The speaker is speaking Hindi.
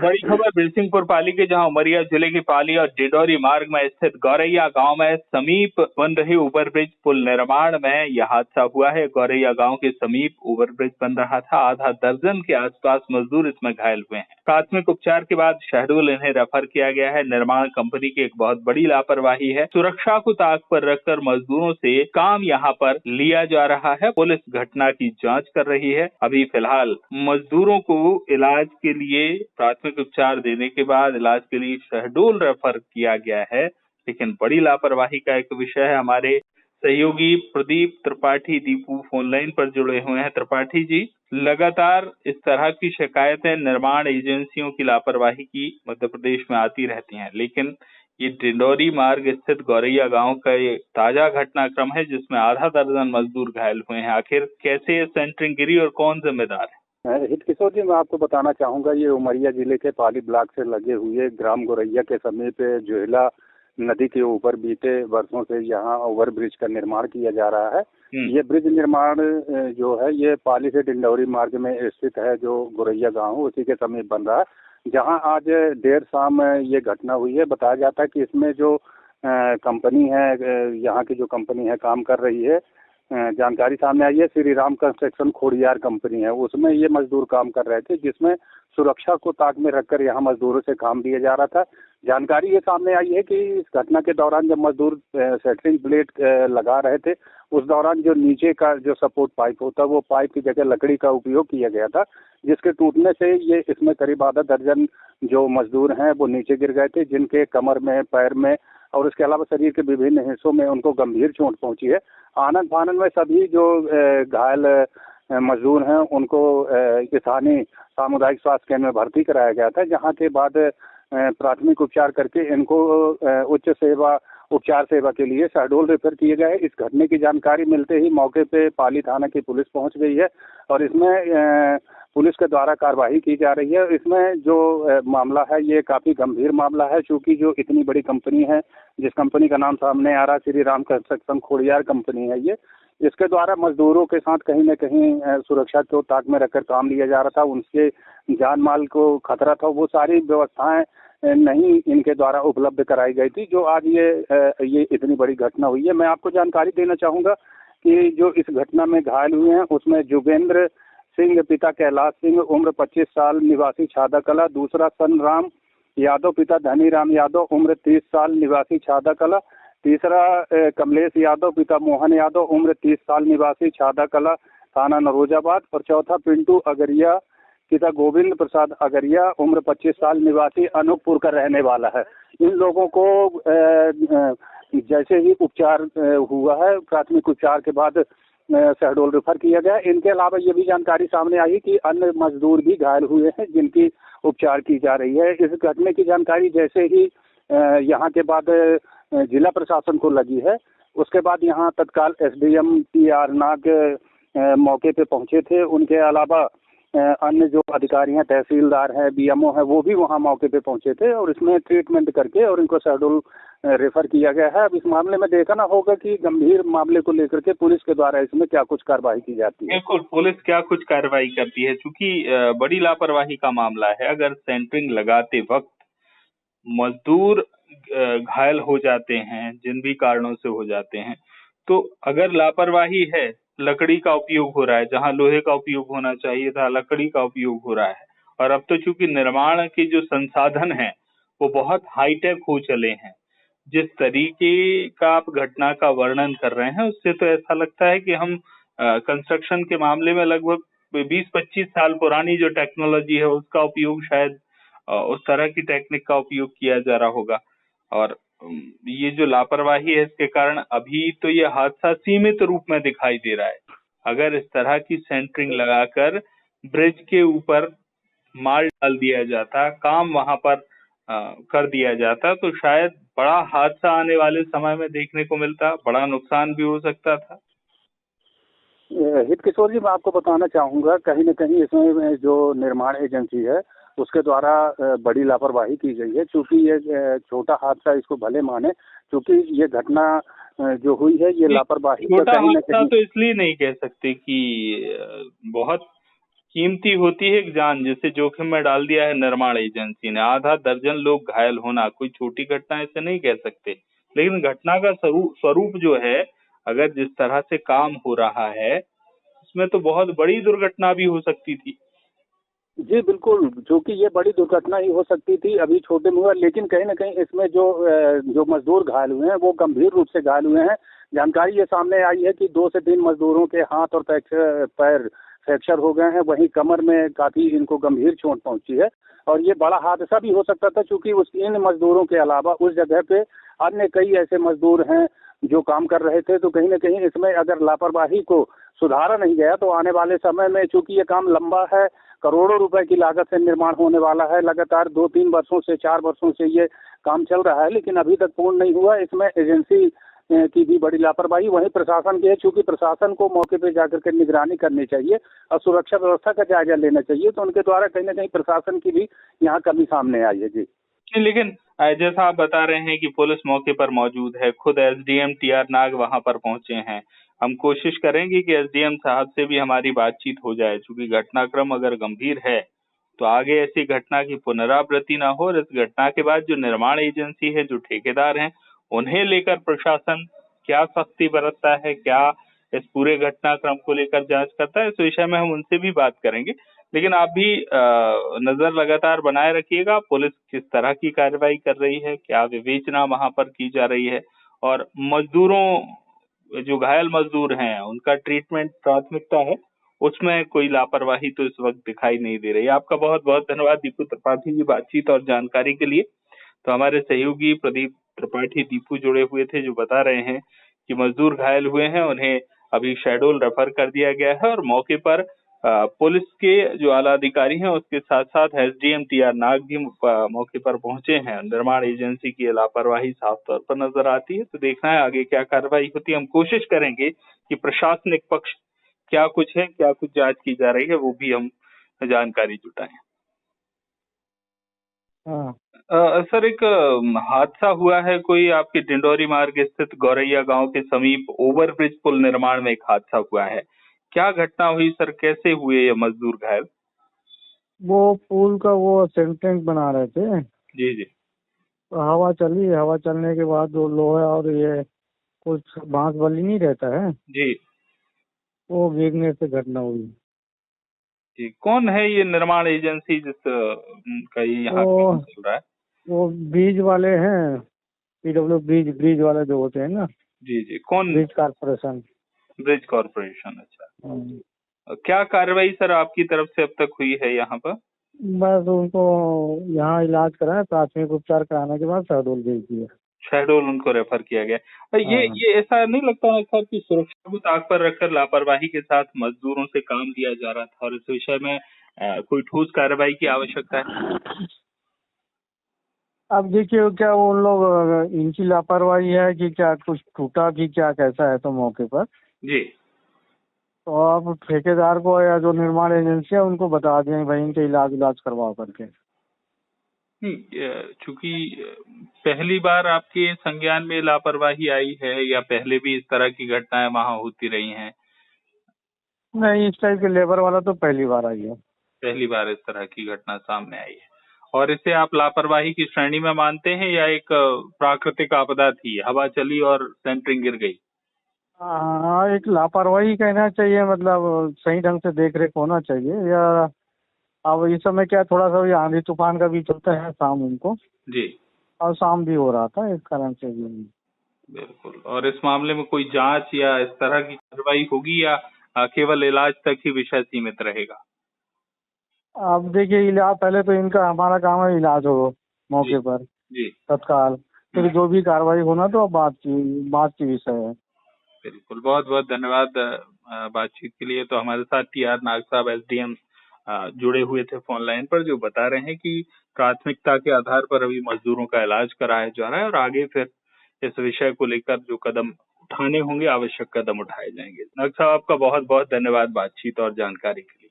बड़ी खबर बिरसिंहपुर पाली के, जहां उमरिया जिले की पाली और डिडौरी मार्ग में स्थित गौरैया गांव में समीप बन रही ओवरब्रिज पुल निर्माण में यह हादसा हुआ है। गौरैया गांव के समीप ओवरब्रिज बन रहा था। आधा दर्जन के आसपास मजदूर इसमें घायल हुए हैं। प्राथमिक उपचार के बाद शहडोल इन्हें रेफर किया गया है। निर्माण कंपनी की एक बहुत बड़ी लापरवाही है। सुरक्षा को ताक पर रखकर मजदूरों से काम यहां पर लिया जा रहा है। पुलिस घटना की जांच कर रही है। अभी फिलहाल मजदूरों को इलाज के लिए प्राथमिक उपचार देने के बाद इलाज के लिए शहडोल रेफर किया गया है। लेकिन बड़ी लापरवाही का एक विषय है। हमारे सहयोगी प्रदीप त्रिपाठी दीपू फोन लाइन पर जुड़े हुए हैं। त्रिपाठी जी, लगातार इस तरह की शिकायतें निर्माण एजेंसियों की लापरवाही की मध्य प्रदेश में आती रहती हैं, लेकिन ये डिंडौरी मार्ग स्थित गौरैया गांव का ये ताजा घटनाक्रम है जिसमें आधा दर्जन मजदूर घायल हुए हैं। आखिर कैसे ये सेंटरिंग गिरी और कौन जिम्मेदार है? हित किशोर जी, मैं आपको बताना चाहूंगा, ये उमरिया जिले के पाली ब्लॉक से लगे हुए ग्राम गौरैया के समीप जोहिला नदी के ऊपर बीते वर्षों से यहाँ ओवर ब्रिज का निर्माण किया जा रहा है। ये ब्रिज निर्माण जो है ये पाली से डिंडौरी मार्ग में स्थित है, जो गौरैया गांव उसी के समीप बन रहा है, जहां आज देर शाम ये घटना हुई है। बताया जाता है कि इसमें जो कंपनी है, यहाँ की जो कंपनी है काम कर रही है, जानकारी सामने आई है श्री राम कंस्ट्रक्शन खोड़ियार कंपनी है, उसमें ये मजदूर काम कर रहे थे, जिसमें सुरक्षा को ताक में रखकर यहाँ मजदूरों से काम दिया जा रहा था। जानकारी ये सामने आई है कि इस घटना के दौरान जब मजदूर सेटरिंग प्लेट लगा रहे थे, उस दौरान जो नीचे का जो सपोर्ट पाइप होता है वो पाइप की जगह लकड़ी का उपयोग किया गया था, जिसके टूटने से ये इसमें करीब आधा दर्जन जो मजदूर हैं वो नीचे गिर गए थे, जिनके कमर में, पैर में और इसके अलावा शरीर के विभिन्न हिस्सों में उनको गंभीर चोट पहुंची है। आनंद फानंद में सभी जो घायल मजदूर हैं उनको स्थानीय सामुदायिक स्वास्थ्य केंद्र में भर्ती कराया गया था, जहां के बाद प्राथमिक उपचार करके इनको उच्च सेवा उपचार सेवा के लिए शहडोल रेफर किए गए। इस घटना की जानकारी मिलते ही मौके पे पाली थाना की पुलिस पहुंच गई है और इसमें पुलिस के द्वारा कार्रवाई की जा रही है। इसमें जो मामला है ये काफी गंभीर मामला है, क्योंकि जो इतनी बड़ी कंपनी है, जिस कंपनी का नाम सामने आ रहा है श्री राम कंस्ट्रक्शन खोड़ियार कंपनी है, ये इसके द्वारा मजदूरों के साथ कहीं न कहीं सुरक्षा को ताक में रखकर काम लिया जा रहा था, उनके जान माल को खतरा था, वो सारी व्यवस्थाएं नहीं इनके द्वारा उपलब्ध कराई गई थी, जो आज ये इतनी बड़ी घटना हुई है। मैं आपको जानकारी देना चाहूंगा कि जो इस घटना में घायल हुए हैं उसमें जोगेंद्र सिंह पिता कैलाश सिंह उम्र 25 साल निवासी छादा कला, दूसरा सनराम यादव पिता धनी राम यादव उम्र 30 साल निवासी छादा कला, तीसरा कमलेश यादव पिता मोहन यादव उम्र 30 साल निवासी छादा कला थाना नरोजाबाद, और चौथा पिंटू अगरिया पिता गोविंद प्रसाद अगरिया उम्र 25 साल निवासी अनूपपुर का रहने वाला है। इन लोगों को जैसे ही उपचार हुआ है, प्राथमिक उपचार के बाद शहडोल रेफर किया गया। इनके अलावा ये भी जानकारी सामने आई कि अन्य मजदूर भी घायल हुए हैं, जिनकी उपचार की जा रही है। इस घटने की जानकारी जैसे ही यहाँ के बाद जिला प्रशासन को लगी है, उसके बाद यहाँ तत्काल SDM TR नाग मौके पे पहुंचे थे। उनके अलावा अन्य जो अधिकारी हैं, तहसीलदार हैं, BMO हैं, वो भी वहाँ मौके पे पहुंचे थे और इसमें ट्रीटमेंट करके और इनको शहडोल रेफर किया गया है। अब इस मामले में देखना होगा कि गंभीर मामले को लेकर के पुलिस के द्वारा इसमें क्या कुछ कार्रवाई की जाती है। बिल्कुल, पुलिस क्या कुछ कार्रवाई करती है, क्योंकि बड़ी लापरवाही का मामला है। अगर सेंटरिंग लगाते वक्त मजदूर घायल हो जाते हैं, जिन भी कारणों से हो जाते हैं, तो अगर लापरवाही है, लकड़ी का उपयोग हो रहा है, जहां लोहे का उपयोग होना चाहिए था लकड़ी का उपयोग हो रहा है, और अब तो चूंकि निर्माण के जो संसाधन हैं वो बहुत हाईटेक हो चले हैं, जिस तरीके का आप घटना का वर्णन कर रहे हैं उससे तो ऐसा लगता है कि हम कंस्ट्रक्शन के मामले में लगभग 20-25 साल पुरानी जो टेक्नोलॉजी है उसका उपयोग, शायद उस तरह की टेक्निक का उपयोग किया जा रहा होगा। और ये जो लापरवाही है इसके कारण अभी तो ये हादसा सीमित रूप में दिखाई दे रहा है। अगर इस तरह की सेंटरिंग लगाकर ब्रिज के ऊपर माल डाल दिया जाता, काम वहां पर कर दिया जाता, तो शायद बड़ा हादसा आने वाले समय में देखने को मिलता, बड़ा नुकसान भी हो सकता था। हित किशोर जी, मैं आपको बताना चाहूंगा, कहीं न कहीं इसमें जो निर्माण एजेंसी है उसके द्वारा बड़ी लापरवाही की गई है, क्योंकि ये छोटा हादसा इसको भले माने, क्योंकि ये घटना जो हुई है ये लापरवाही छोटा हादसा तो इसलिए नहीं कह सकते कि बहुत कीमती होती है एक जान, जिसे जोखिम में डाल दिया है निर्माण एजेंसी ने। आधा दर्जन लोग घायल होना कोई छोटी घटना ऐसे नहीं कह सकते, लेकिन घटना का स्वरूप जो है, अगर जिस तरह से काम हो रहा है, उसमें तो बहुत बड़ी दुर्घटना भी हो सकती थी। जी बिल्कुल, क्योंकि ये बड़ी दुर्घटना ही हो सकती थी अभी छोटे में हुआ, लेकिन कहीं न कहीं इसमें जो मजदूर घायल हुए हैं वो गंभीर रूप से घायल हुए हैं। जानकारी ये सामने आई है कि 2 से 3 मजदूरों के हाथ और पैर फ्रैक्चर हो गए हैं, वहीं कमर में काफ़ी इनको गंभीर चोट पहुंची है। और ये बड़ा हादसा भी हो सकता था, क्योंकि इन मजदूरों के अलावा उस जगह पे अन्य कई ऐसे मजदूर हैं जो काम कर रहे थे। तो कहीं न कहीं इसमें अगर लापरवाही को सुधारा नहीं गया तो आने वाले समय में, चूंकि ये काम लंबा है, करोड़ों रुपए की लागत से निर्माण होने वाला है, लगातार 2-3 वर्षों से 4 वर्षों से ये काम चल रहा है, लेकिन अभी तक पूर्ण नहीं हुआ। इसमें एजेंसी की भी बड़ी लापरवाही वहीं प्रशासन की है, चूंकि प्रशासन को मौके पे जाकर के निगरानी करनी चाहिए और सुरक्षा व्यवस्था का जायजा लेना चाहिए। तो उनके द्वारा कहीं न कहीं प्रशासन की भी यहाँ कमी सामने आई है। जी लेकिन जैसा आप बता रहे हैं कि पुलिस मौके पर मौजूद है, खुद एसडीएम टीआर नाग वहां पर पहुंचे हैं। हम कोशिश करेंगे कि एसडीएम साहब से भी हमारी बातचीत हो जाए, क्योंकि घटनाक्रम अगर गंभीर है तो आगे ऐसी घटना की पुनरावृत्ति ना हो। और इस घटना के बाद जो निर्माण एजेंसी है, जो ठेकेदार हैं, उन्हें लेकर प्रशासन क्या सख्ती बरतता है, क्या इस पूरे घटनाक्रम को लेकर जांच करता है, इस विषय में हम उनसे भी बात करेंगे। लेकिन आप भी नजर लगातार बनाए रखिएगा, पुलिस किस तरह की कार्रवाई कर रही है, क्या विवेचना वहां पर की जा रही है, और मजदूरों, जो घायल मजदूर हैं, उनका ट्रीटमेंट प्राथमिकता है, उसमें कोई लापरवाही तो इस वक्त दिखाई नहीं दे रही। आपका बहुत बहुत धन्यवाद दीपू त्रिपाठी जी, बातचीत और जानकारी के लिए। तो हमारे सहयोगी प्रदीप त्रिपाठी दीपू जुड़े हुए थे, जो बता रहे हैं कि मजदूर घायल हुए हैं, उन्हें अभी शहडोल रेफर कर दिया गया है, और मौके पर पुलिस के जो आला अधिकारी हैं, उसके साथ साथ एसडीएम टीआर नाग भी मौके पर पहुंचे हैं। निर्माण एजेंसी की लापरवाही साफ तौर पर नजर आती है। तो देखना है आगे क्या कार्रवाई होती है। हम कोशिश करेंगे कि प्रशासनिक पक्ष क्या कुछ है, क्या कुछ जांच की जा रही है, वो भी हम जानकारी जुटाएं। सर, एक हादसा हुआ है कोई आपके डिंडोरी मार्ग स्थित गौरैया गांव के समीप ओवरब्रिज पुल निर्माण में एक हादसा हुआ है। क्या घटना हुई सर, कैसे हुए ये मजदूर घायल? वो पुल का वो सेंट्रिंग बना रहे थे, जी जी। तो हवा चली, हवा चलने के बाद वो लोहा और ये कुछ बांस बली नहीं रहता है, जी वो गिरने से घटना हुई। जी। कौन है ये निर्माण एजेंसी जिस का ये यहाँ काम चल रहा है? वो ब्रिज वाले हैं, पीडब्ल्यू ब्रिज वाले जो होते हैं ना। जी जी। कौन? Bridge corporation. ब्रिज कॉर्पोरेशन, अच्छा। क्या कार्रवाई सर आपकी तरफ से अब तक हुई है यहाँ पर? बस उनको यहाँ इलाज कराया, प्राथमिक उपचार कराने के बाद शहडोल भेज दिया। शहडोल उनको रेफर किया गया। ये ऐसा नहीं लगता है सर कि सुरक्षा को ताक पर रखकर लापरवाही के साथ मजदूरों से काम लिया जा रहा था, और इस विषय में कोई ठोस कार्रवाई की आवश्यकता है? अब देखिए क्या वो लोग इनकी लापरवाही है कि क्या कुछ टूटा कि क्या, कैसा है तो मौके पर जी। तो आप ठेकेदार को या जो निर्माण एजेंसी है उनको बता दें भाई इनके इलाज करवाओ करके। चूंकि पहली बार आपके संज्ञान में लापरवाही आई है, या पहले भी इस तरह की घटनाएं वहां होती रही हैं? नहीं, इस टाइप के लेबर वाला तो पहली बार आई है। पहली बार इस तरह की घटना सामने आई है। और इसे आप लापरवाही की श्रेणी में मानते हैं, या एक प्राकृतिक आपदा थी, हवा चली और सेंटरिंग गिर गई? हाँ, एक लापरवाही कहना चाहिए, मतलब सही ढंग से देख रेख होना चाहिए। या अब इस समय क्या थोड़ा सा भी आंधी तूफान का भी चलता है शाम उनको जी। और शाम भी हो रहा था, इस कारण से भी। बिल्कुल। और इस मामले में कोई जांच या इस तरह की कार्रवाई होगी, या केवल इलाज तक ही विषय सीमित रहेगा? अब देखिए इलाज, पहले तो इनका हमारा काम है इलाज हो मौके पर जी। तत्काल, फिर जो भी कार्रवाई होना तो बात की विषय है। बिल्कुल, बहुत बहुत धन्यवाद बातचीत के लिए। तो हमारे साथ टीआर नाग साहब एसडीएम जुड़े हुए थे फोन लाइन पर, जो बता रहे हैं कि प्राथमिकता के आधार पर अभी मजदूरों का इलाज कराया जा रहा है, और आगे फिर इस विषय को लेकर जो कदम उठाने होंगे, आवश्यक कदम उठाए जाएंगे। नाग साहब, आपका बहुत बहुत धन्यवाद बातचीत और जानकारी के लिए।